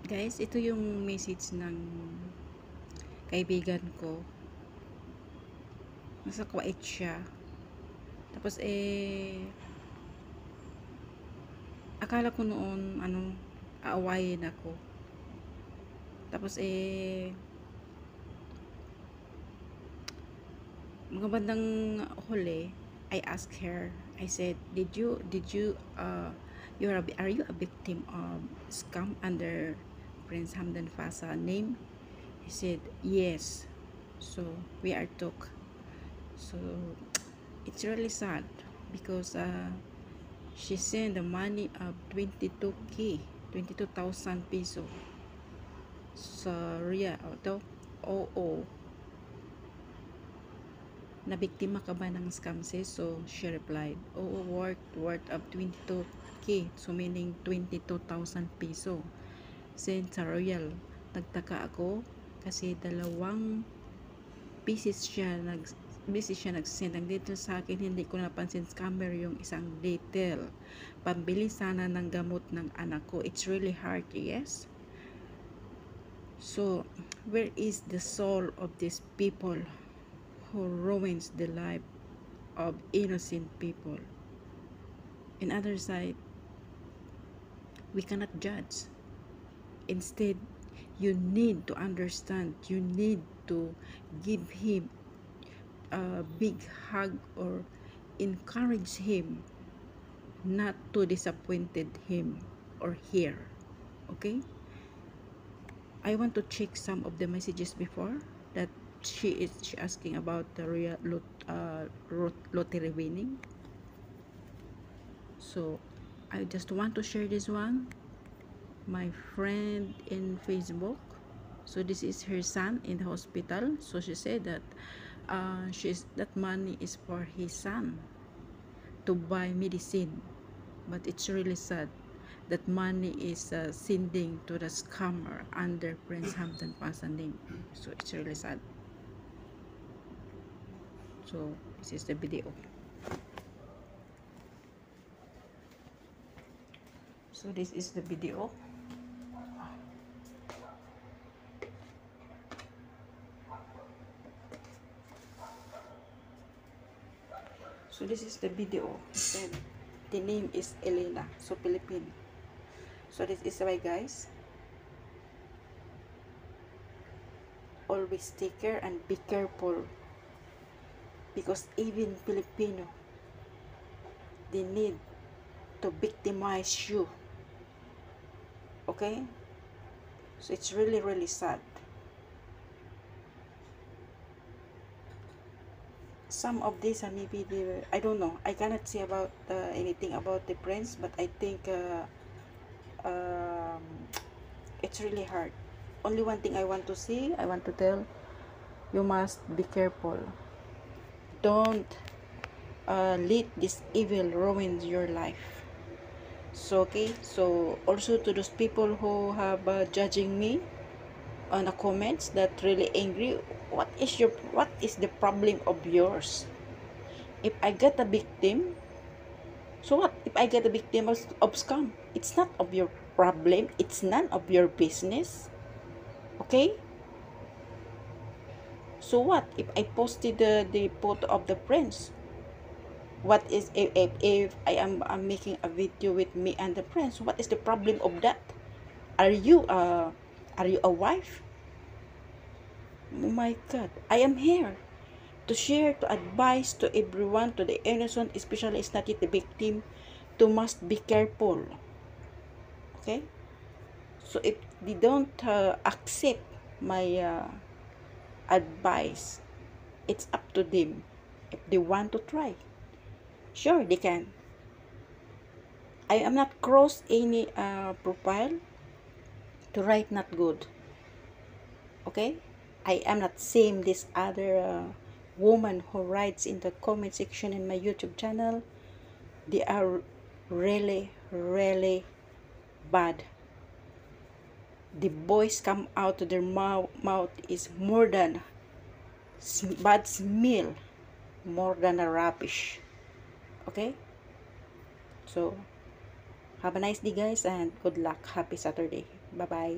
Guys, ito yung message ng kaibigan ko. Nasa Kuwait siya. Tapos akala ko noon aawayin ako. Tapos mga bandang huli, I asked her. I said, are you a victim of scam under Prince Hamdan Fasa name? He said, yes. So we are talk. So it's really sad because she sent the money of 22k 22,000 peso sa Ria to. Oo, nabiktima ka ba ng scam sis? So she replied, oo, worth of 22k, so meaning 22,000 peso sent sa Royal. Nagtaka ako kasi dalawang beses siya nag-send. Ang detail sa akin, hindi ko napansin scammer yung isang detail. Pambili sana ng gamot ng anak ko. It's really hard, yes? So, where is the soul of these people who ruins the life of innocent people? In other side, we cannot judge. Instead, you need to understand. You need to give him a big hug or encourage him not to disappointed him or her. Okay, I want to check some of the messages before that she asking about the real lottery winning. So I just want to share this one. My friend in Facebook, so this is her son in the hospital. So she said that that money is for his son to buy medicine, but it's really sad that money is sending to the scammer under Prince Hampton Pasa name. So it's really sad. So this is the video. So this is the video. So this is the video. Then the name is Elena, so Philippine. So this is why, guys, always take care and be careful, because even Filipino, they need to victimize you. Okay, so it's really sad. Some of these are maybe I don't know, I cannot say about anything about the prince, but I think um, it's really hard. Only one thing I want to say, I want to tell, you must be careful. Don't let this evil ruin your life. So okay, so also to those people who have judging me on the comments that really angry, what is the problem of yours? If I get a victim, so what if I get a victim of scam? It's not of your problem, it's none of your business. Okay, so what if I posted the photo of the prince? What is if I'm making a video with me and the prince? What is the problem of that? Are you a wife? Oh my God, I am here to share, to advise to everyone, to the innocent, especially is not yet the victim, to must be careful. Okay, so if they don't accept my advice, it's up to them. If they want to try, sure they can. I am not cross any profile to write not good. Okay, I am not same this other woman who writes in the comment section in my YouTube channel. They are really bad. The voice come out of their mouth is more than bad smell, more than a rubbish. Okay, so Have a nice day guys and good luck. Happy Saturday. Bye-bye.